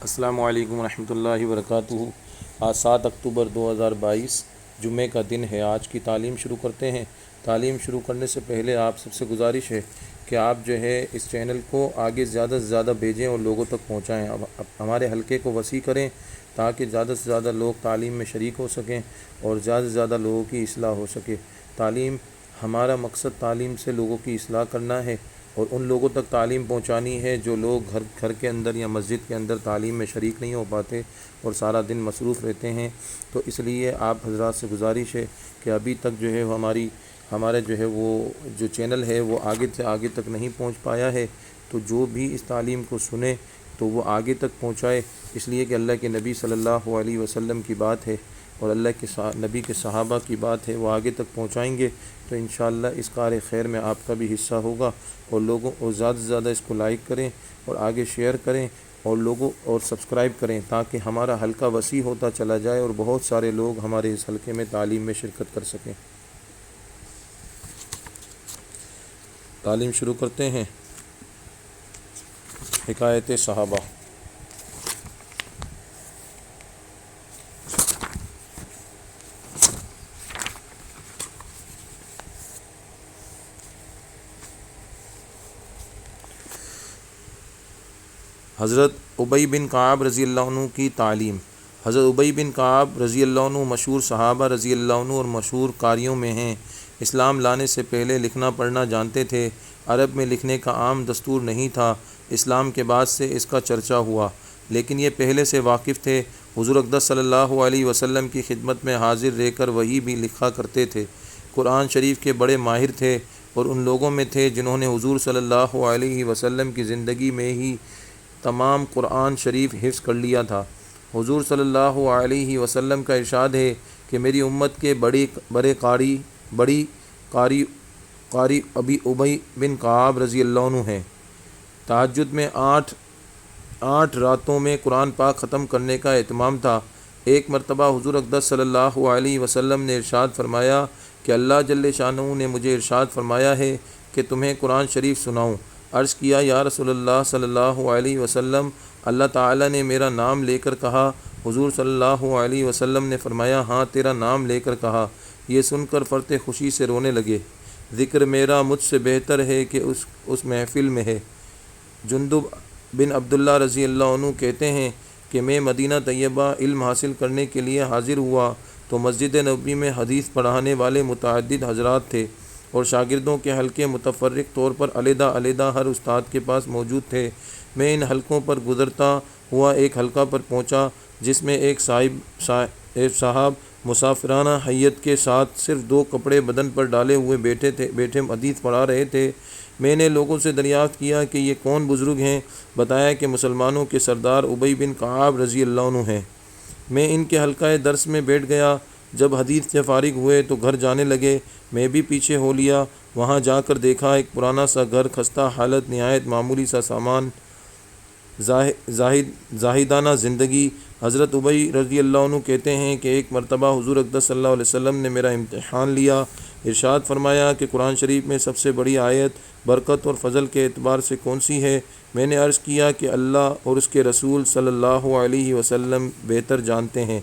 السلام علیکم ورحمۃ اللہ وبرکاتہ۔ آج 7 اکتوبر 2022 جمعے کا دن ہے۔ آج کی تعلیم شروع کرتے ہیں۔ تعلیم شروع کرنے سے پہلے آپ سب سے گزارش ہے کہ آپ اس چینل کو آگے زیادہ سے زیادہ بھیجیں اور لوگوں تک پہنچائیں۔ اب ہمارے حلقے کو وسیع کریں تاکہ زیادہ سے زیادہ لوگ تعلیم میں شریک ہو سکیں اور زیادہ سے زیادہ لوگوں کی اصلاح ہو سکے۔ ہمارا مقصد تعلیم سے لوگوں کی اصلاح کرنا ہے اور ان لوگوں تک تعلیم پہنچانی ہے جو لوگ گھر کے اندر یا مسجد کے اندر تعلیم میں شریک نہیں ہو پاتے اور سارا دن مصروف رہتے ہیں۔ تو اس لیے آپ حضرات سے گزارش ہے کہ ابھی تک ہمارا وہ جو چینل ہے وہ آگے سے آگے تک نہیں پہنچ پایا ہے، تو جو بھی اس تعلیم کو سنے تو وہ آگے تک پہنچائے، اس لیے کہ اللہ کے نبی صلی اللہ علیہ وسلم کی بات ہے اور اللہ کے نبی کے صحابہ کی بات ہے، وہ آگے تک پہنچائیں گے تو انشاءاللہ اس کار خیر میں آپ کا بھی حصہ ہوگا۔ اور لوگوں اور زیادہ سے زیادہ اس کو لائک کریں اور آگے شیئر کریں اور سبسکرائب کریں تاکہ ہمارا حلقہ وسیع ہوتا چلا جائے اور بہت سارے لوگ ہمارے اس حلقے میں تعلیم میں شرکت کر سکیں۔ تعلیم شروع کرتے ہیں۔ حکایت صحابہ۔ حضرت ابی بن کعب رضی اللہ عنہ کی تعلیم۔ حضرت ابی بن کعب رضی اللہ عنہ مشہور صحابہ رضی اللہ عنہ اور مشہور قاریوں میں ہیں۔ اسلام لانے سے پہلے لکھنا پڑھنا جانتے تھے۔ عرب میں لکھنے کا عام دستور نہیں تھا۔ اسلام کے بعد سے اس کا چرچا ہوا، لیکن یہ پہلے سے واقف تھے۔ حضور اقدس صلی اللہ علیہ وسلم کی خدمت میں حاضر رہ کر وہی بھی لکھا کرتے تھے۔ قرآن شریف کے بڑے ماہر تھے اور ان لوگوں میں تھے جنہوں نے حضور صلی اللہ علیہ وسلم کی زندگی میں ہی تمام قرآن شریف حفظ کر لیا تھا۔ حضور صلی اللہ علیہ وسلم کا ارشاد ہے کہ میری امت کے بڑے قاری ابی بن کعب رضی اللہ عنہ ہیں۔ تہجد میں 8 راتوں میں قرآن پاک ختم کرنے کا اہتمام تھا۔ ایک مرتبہ حضور اقدس صلی اللہ علیہ وسلم نے ارشاد فرمایا کہ اللہ جل شانہ نے مجھے ارشاد فرمایا ہے کہ تمہیں قرآن شریف سناؤں۔ عرض کیا یا رسول اللہ صلی اللہ علیہ وسلم، اللہ تعالیٰ نے میرا نام لے کر کہا؟ حضور صلی اللہ علیہ وسلم نے فرمایا ہاں، تیرا نام لے کر کہا۔ یہ سن کر فرط خوشی سے رونے لگے۔ ذکر میرا مجھ سے بہتر ہے کہ اس محفل میں ہے۔ جندب بن عبداللہ رضی اللہ عنہ کہتے ہیں کہ میں مدینہ طیبہ علم حاصل کرنے کے لیے حاضر ہوا تو مسجد نبوی میں حدیث پڑھانے والے متعدد حضرات تھے اور شاگردوں کے حلقے متفرق طور پر علیحدہ علیحدہ ہر استاد کے پاس موجود تھے۔ میں ان حلقوں پر گزرتا ہوا ایک حلقہ پر پہنچا جس میں ایک صاحب مسافرانہ حیت کے ساتھ صرف 2 کپڑے بدن پر ڈالے ہوئے بیٹھے حدیث پڑھا رہے تھے۔ میں نے لوگوں سے دریافت کیا کہ یہ کون بزرگ ہیں؟ بتایا کہ مسلمانوں کے سردار ابی بن کعب رضی اللہ عنہ ہیں۔ میں ان کے حلقہ درس میں بیٹھ گیا۔ جب حدیث سے فارغ ہوئے تو گھر جانے لگے۔ میں بھی پیچھے ہو لیا۔ وہاں جا کر دیکھا ایک پرانا سا گھر، خستہ حالت، نہایت معمولی سا سامان، زاہدانہ زندگی۔ حضرت ابی رضی اللہ عنہ کہتے ہیں کہ ایک مرتبہ حضور اقدس صلی اللہ علیہ وسلم نے میرا امتحان لیا۔ ارشاد فرمایا کہ قرآن شریف میں سب سے بڑی آیت برکت اور فضل کے اعتبار سے کون سی ہے؟ میں نے عرض کیا کہ اللہ اور اس کے رسول صلی اللہ علیہ وسلم بہتر جانتے ہیں۔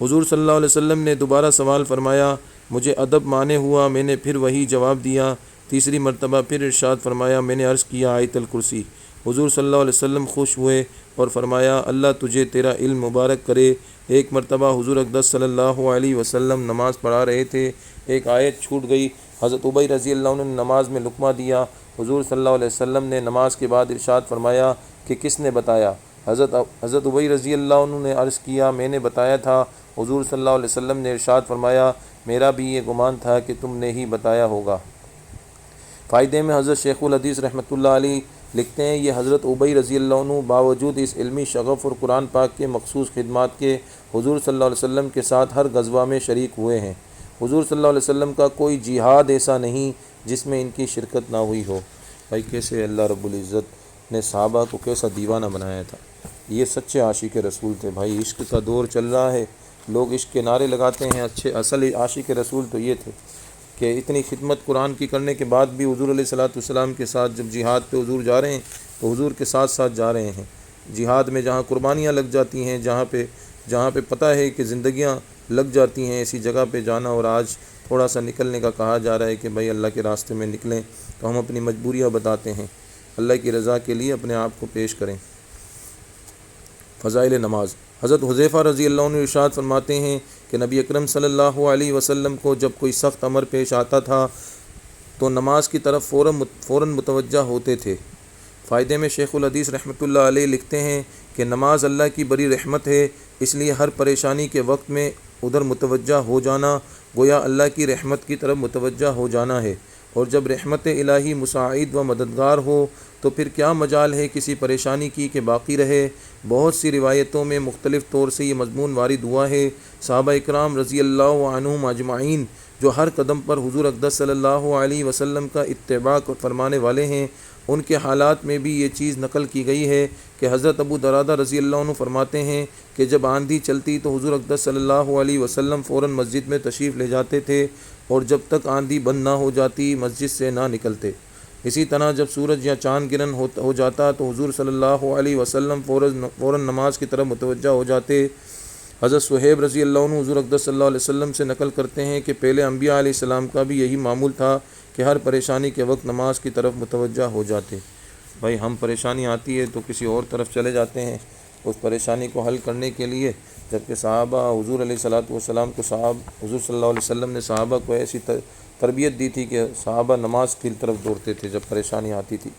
حضور صلی اللہ علیہ وسلم نے دوبارہ سوال فرمایا۔ مجھے ادب مانے ہوا، میں نے پھر وہی جواب دیا۔ تیسری مرتبہ پھر ارشاد فرمایا۔ میں نے عرض کیا آیت الکرسی۔ حضور صلی اللہ علیہ وسلم خوش ہوئے اور فرمایا اللہ تجھے تیرا علم مبارک کرے۔ ایک مرتبہ حضور اقدس صلی اللہ علیہ وسلم نماز پڑھا رہے تھے، ایک آیت چھوٹ گئی۔ حضرت ابی رضی اللہ عنہ نے نماز میں لقمہ دیا۔ حضور صلی اللہ علیہ وسلم نے نماز کے بعد ارشاد فرمایا کہ کس نے بتایا؟ حضرت ابی رضی اللہ عنہ نے عرض کیا میں نے بتایا تھا۔ حضور صلی اللہ علیہ وسلم نے ارشاد فرمایا میرا بھی یہ گمان تھا کہ تم نے ہی بتایا ہوگا۔ فائدے میں حضرت شیخ الحدیث رحمۃ اللہ علیہ لکھتے ہیں یہ حضرت ابی رضی اللہ عنہ باوجود اس علمی شغف اور قرآن پاک کے مخصوص خدمات کے حضور صلی اللہ علیہ وسلم کے ساتھ ہر غزوہ میں شریک ہوئے ہیں۔ حضور صلی اللہ علیہ وسلم کا کوئی جہاد ایسا نہیں جس میں ان کی شرکت نہ ہوئی ہو۔ بھائی کیسے اللہ رب العزت نے صحابہ کو کیسا دیوانہ بنایا تھا۔ یہ سچے عاشق رسول تھے۔ بھائی عشق کا دور چل رہا ہے، لوگ عشق کے نعرے لگاتے ہیں، اصل عاشق رسول تو یہ تھے کہ اتنی خدمت قرآن کی کرنے کے بعد بھی حضور علیہ الصلوۃ والسلام کے ساتھ جب جہاد پہ حضور جا رہے ہیں تو حضور کے ساتھ ساتھ جا رہے ہیں۔ جہاد میں جہاں قربانیاں لگ جاتی ہیں، جہاں پہ پتہ ہے کہ زندگیاں لگ جاتی ہیں، ایسی جگہ پہ جانا، اور آج تھوڑا سا نکلنے کا کہا جا رہا ہے کہ بھائی اللہ کے راستے میں نکلیں، تو ہم اپنی مجبوریاں بتاتے ہیں، اللہ کی رضا کے لیے اپنے آپ کو پیش کریں۔ فضائل نماز۔ حضرت حذیفہ رضی اللہ عنہ ارشاد فرماتے ہیں کہ نبی اکرم صلی اللہ علیہ وسلم کو جب کوئی سخت امر پیش آتا تھا تو نماز کی طرف فوراً متوجہ ہوتے تھے۔ فائدے میں شیخ الحدیث رحمۃ اللہ علیہ لکھتے ہیں کہ نماز اللہ کی بڑی رحمت ہے، اس لیے ہر پریشانی کے وقت میں ادھر متوجہ ہو جانا گویا اللہ کی رحمت کی طرف متوجہ ہو جانا ہے، اور جب رحمت الہی مساعد و مددگار ہو تو پھر کیا مجال ہے کسی پریشانی کی کہ باقی رہے۔ بہت سی روایتوں میں مختلف طور سے یہ مضمون وارد ہوا ہے۔ صحابہ اکرام رضی اللہ عنہم اجمعین جو ہر قدم پر حضور اقدس صلی اللہ علیہ وسلم کا اتباع فرمانے والے ہیں، ان کے حالات میں بھی یہ چیز نقل کی گئی ہے کہ حضرت ابو درداء رضی اللہ عنہ فرماتے ہیں کہ جب آندھی چلتی تو حضور اقدس صلی اللہ علیہ وسلم فوراً مسجد میں تشریف لے جاتے تھے، اور جب تک آندھی بند نہ ہو جاتی مسجد سے نہ نکلتے۔ اسی طرح جب سورج یا چاند گرہن ہو جاتا تو حضور صلی اللہ علیہ وسلم فوراً نماز کی طرف متوجہ ہو جاتے۔ حضرت صہیب رضی اللہ عنہ حضور اقدس صلی اللہ علیہ وسلم سے نقل کرتے ہیں کہ پہلے انبیاء علیہ السلام کا بھی یہی معمول تھا کہ ہر پریشانی کے وقت نماز کی طرف متوجہ ہو جاتے۔ بھائی ہم پریشانی آتی ہے تو کسی اور طرف چلے جاتے ہیں اس پریشانی کو حل کرنے کے لیے، جبکہ صحابہ حضور علیہ الصلوۃ والسلام کو حضور صلی اللہ علیہ وسلم نے صحابہ کو ایسی تربیت دی تھی کہ صحابہ نماز کی طرف دوڑتے تھے جب پریشانی آتی تھی۔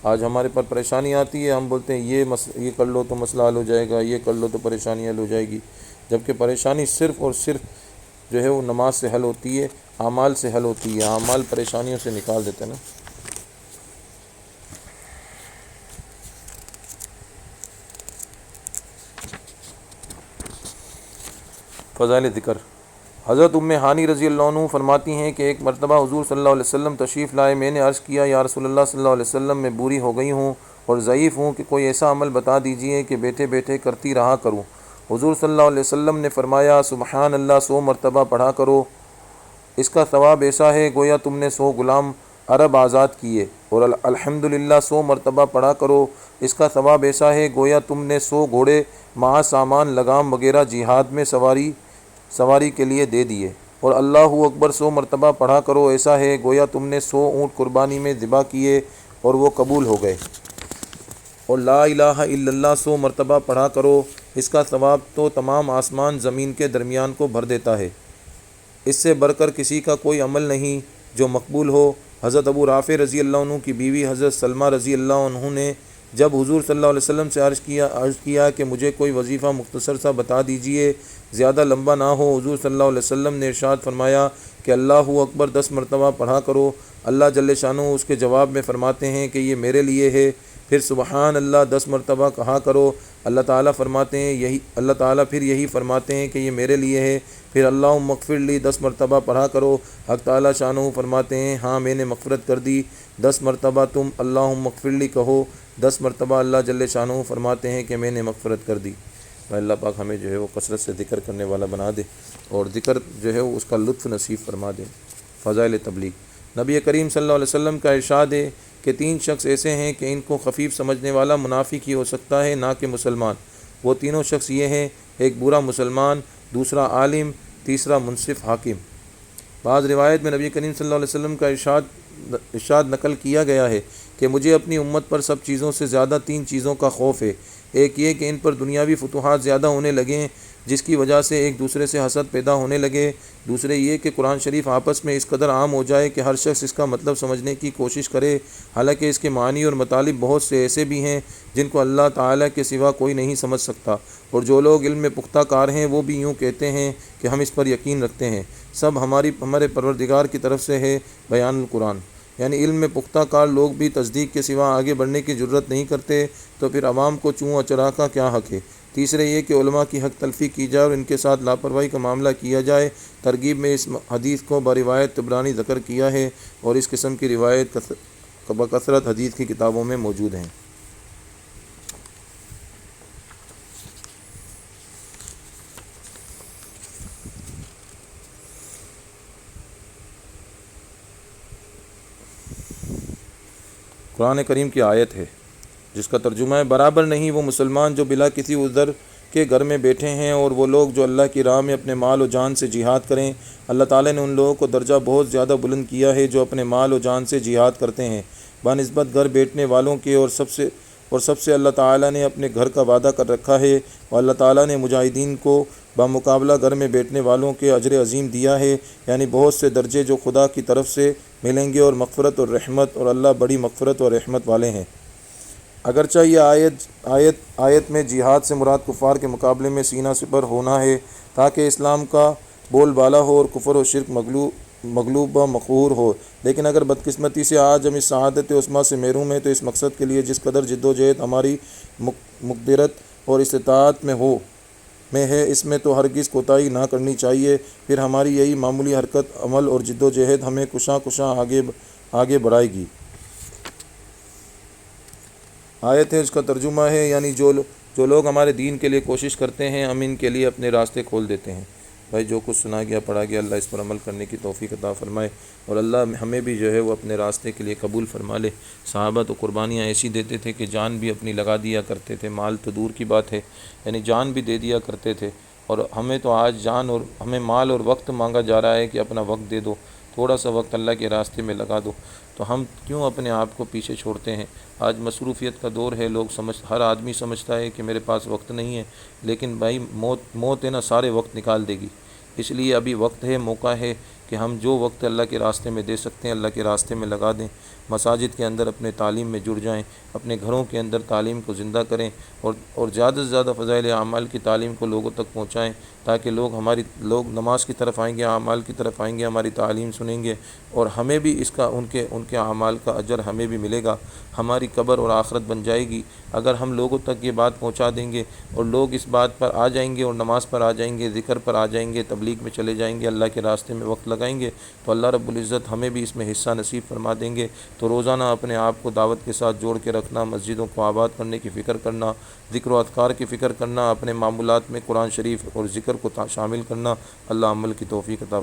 آج ہمارے پر پریشانی آتی ہے، ہم بولتے ہیں یہ کر لو تو مسئلہ حل ہو جائے گا، یہ کر لو تو پریشانی حل ہو جائے گی، جبکہ پریشانی صرف اور صرف جو ہے وہ نماز سے حل ہوتی ہے، اعمال سے حل ہوتی ہے۔ اعمال پریشانیوں سے نکال دیتے ہیں نا۔ فضائل ذکر۔ حضرت ام ہانی رضی اللہ عنہ فرماتی ہیں کہ ایک مرتبہ حضور صلی اللہ علیہ وسلم تشریف لائے، میں نے عرض کیا یا رسول اللہ صلی اللہ علیہ وسلم میں بوری ہو گئی ہوں اور ضعیف ہوں کہ کوئی ایسا عمل بتا دیجئے کہ بیٹھے بیٹھے کرتی رہا کروں۔ حضور صلی اللہ علیہ وسلم نے فرمایا سبحان اللہ 100 مرتبہ پڑھا کرو، اس کا ثواب ایسا ہے گویا تم نے 100 غلام عرب آزاد کیے، اور الحمدللہ 100 مرتبہ پڑھا کرو، اس کا ثواب ایسا ہے گویا تم نے 100 گھوڑے مع سامان لگام وغیرہ جہاد میں سواری کے لیے دے دیے، اور اللہ اکبر 100 مرتبہ پڑھا کرو، ایسا ہے گویا تم نے 100 اونٹ قربانی میں ذبح کیے اور وہ قبول ہو گئے، اور لا الہ الا اللہ 100 مرتبہ پڑھا کرو، اس کا ثواب تو تمام آسمان زمین کے درمیان کو بھر دیتا ہے، اس سے بڑھ کر کسی کا کوئی عمل نہیں جو مقبول ہو۔ حضرت ابو رافع رضی اللہ عنہ کی بیوی حضرت سلمہ رضی اللہ عنہ نے جب حضور صلی اللہ علیہ وسلم سے عرض کیا کہ مجھے کوئی وظیفہ مختصر سا بتا دیجئے، زیادہ لمبا نہ ہو، حضور صلی اللہ علیہ وسلم نے ارشاد فرمایا کہ اللہ اکبر 10 مرتبہ پڑھا کرو۔ اللہ جل شانہ اس کے جواب میں فرماتے ہیں کہ یہ میرے لیے ہے، پھر سبحان اللہ 10 مرتبہ کہا کرو، اللہ تعالیٰ پھر یہی فرماتے ہیں کہ یہ میرے لیے ہے، پھر اللہ مغفر لی 10 مرتبہ پڑھا کرو، حق تعالیٰ شانہ فرماتے ہیں ہاں میں نے مغفرت کر دی، 10 مرتبہ تم اللہ مغفر لی کہو، 10 مرتبہ اللہ جل شانہ فرماتے ہیں کہ میں نے مغفرت کر دی۔ اللہ پاک ہمیں جو ہے وہ کثرت سے ذکر کرنے والا بنا دے، اور ذکر جو ہے وہ اس کا لطف نصیب فرما دے۔ فضائل تبلیغ۔ نبی کریم صلی اللہ علیہ وسلم کا ارشاد ہے کہ 3 شخص ایسے ہیں کہ ان کو خفیف سمجھنے والا منافق ہی ہو سکتا ہے، نہ کہ مسلمان۔ وہ تینوں شخص یہ ہیں، ایک برا مسلمان، دوسرا عالم، تیسرا منصف حاکم۔ بعض روایت میں نبی کریم صلی اللہ علیہ وسلم کا ارشاد نقل کیا گیا ہے کہ مجھے اپنی امت پر سب چیزوں سے زیادہ 3 چیزوں کا خوف ہے، ایک یہ کہ ان پر دنیاوی فتوحات زیادہ ہونے لگیں جس کی وجہ سے ایک دوسرے سے حسد پیدا ہونے لگے، دوسرے یہ کہ قرآن شریف آپس میں اس قدر عام ہو جائے کہ ہر شخص اس کا مطلب سمجھنے کی کوشش کرے، حالانکہ اس کے معنی اور مطالب بہت سے ایسے بھی ہیں جن کو اللہ تعالیٰ کے سوا کوئی نہیں سمجھ سکتا، اور جو لوگ علم میں پختہ کار ہیں وہ بھی یوں کہتے ہیں کہ ہم اس پر یقین رکھتے ہیں، سب ہمارے پروردگار کی طرف سے ہے۔ بیان القرآن، یعنی علم میں پختہ کار لوگ بھی تصدیق کے سوا آگے بڑھنے کی جرت نہیں کرتے، تو پھر عوام کو چوں اچرا کا کیا حق ہے؟ تیسرے یہ کہ علماء کی حق تلفی کی جائے اور ان کے ساتھ لاپرواہی کا معاملہ کیا جائے۔ ترغیب میں اس حدیث کو بروایت طبرانی ذکر کیا ہے، اور اس قسم کی روایت بکثرت حدیث کی کتابوں میں موجود ہیں۔ قرآن کریم کی آیت ہے جس کا ترجمہ ہے برابر نہیں وہ مسلمان جو بلا کسی عذر کے گھر میں بیٹھے ہیں اور وہ لوگ جو اللہ کی راہ میں اپنے مال و جان سے جہاد کریں۔ اللہ تعالیٰ نے ان لوگوں کو درجہ بہت زیادہ بلند کیا ہے جو اپنے مال و جان سے جہاد کرتے ہیں بنسبت گھر بیٹھنے والوں کے، اور سب سے اللہ تعالیٰ نے اپنے گھر کا وعدہ کر رکھا ہے، اور اللہ تعالیٰ نے مجاہدین کو بمقابلہ گھر میں بیٹھنے والوں کے اجر عظیم دیا ہے، یعنی بہت سے درجے جو خدا کی طرف سے ملیں گے اور مغفرت اور رحمت، اور اللہ بڑی مغفرت اور رحمت والے ہیں۔ اگرچہ یہ آیت میں جہاد سے مراد کفار کے مقابلے میں سینہ سپر ہونا ہے تاکہ اسلام کا بول بالا ہو اور کفر و شرک مغلوب و مقہور ہو، لیکن اگر بدقسمتی سے آج ہم اس سعادت عظمیٰ سے محروم ہیں تو اس مقصد کے لیے جس قدر جد و جہد ہماری مقدرت اور استطاعت میں ہے اس میں تو ہرگز کوتاہی نہ کرنی چاہیے، پھر ہماری یہی معمولی حرکت عمل اور جد و جہد ہمیں کشاں آگے بڑھائے گی۔ آیت ہے اس کا ترجمہ ہے یعنی جو لوگ ہمارے دین کے لیے کوشش کرتے ہیں ہم ان کے لیے اپنے راستے کھول دیتے ہیں۔ بھائی جو کچھ سنا گیا پڑھا گیا اللہ اس پر عمل کرنے کی توفیق عطا فرمائے، اور اللہ ہمیں بھی جو ہے وہ اپنے راستے کے لیے قبول فرما لے۔ صحابہ تو قربانیاں ایسی دیتے تھے کہ جان بھی اپنی لگا دیا کرتے تھے، مال تو دور کی بات ہے، یعنی جان بھی دے دیا کرتے تھے، اور ہمیں تو آج ہمیں مال اور وقت مانگا جا رہا ہے کہ اپنا وقت دے دو، تھوڑا سا وقت اللہ کے راستے میں لگا دو، تو ہم کیوں اپنے آپ کو پیچھے چھوڑتے ہیں؟ آج مصروفیت کا دور ہے، ہر آدمی سمجھتا ہے کہ میرے پاس وقت نہیں ہے، لیکن بھائی موت ہے نا سارے وقت نکال دے گی، اس لیے ابھی وقت ہے، موقع ہے کہ ہم جو وقت اللہ کے راستے میں دے سکتے ہیں اللہ کے راستے میں لگا دیں، مساجد کے اندر اپنے تعلیم میں جڑ جائیں، اپنے گھروں کے اندر تعلیم کو زندہ کریں، اور زیادہ سے زیادہ فضائل اعمال کی تعلیم کو لوگوں تک پہنچائیں، تاکہ لوگ نماز کی طرف آئیں گے، اعمال کی طرف آئیں گے، ہماری تعلیم سنیں گے، اور ہمیں بھی اس کا ان کے اعمال کا اجر ہمیں بھی ملے گا، ہماری قبر اور آخرت بن جائے گی اگر ہم لوگوں تک یہ بات پہنچا دیں گے، اور لوگ اس بات پر آ جائیں گے اور نماز پر آ جائیں گے، ذکر پر آ جائیں گے، تبلیغ میں چلے جائیں گے، اللہ کے راستے میں وقت لگائیں گے، تو اللہ رب العزت ہمیں بھی اس میں حصہ نصیب فرما دیں گے۔ تو روزانہ اپنے آپ کو دعوت کے ساتھ جوڑ کے رکھنا، مسجدوں کو آباد کرنے کی فکر کرنا، ذکر و اذکار کی فکر کرنا، اپنے معمولات میں قرآن شریف اور ذکر کو شامل کرنا، اللہ عمل کی توفیق عطا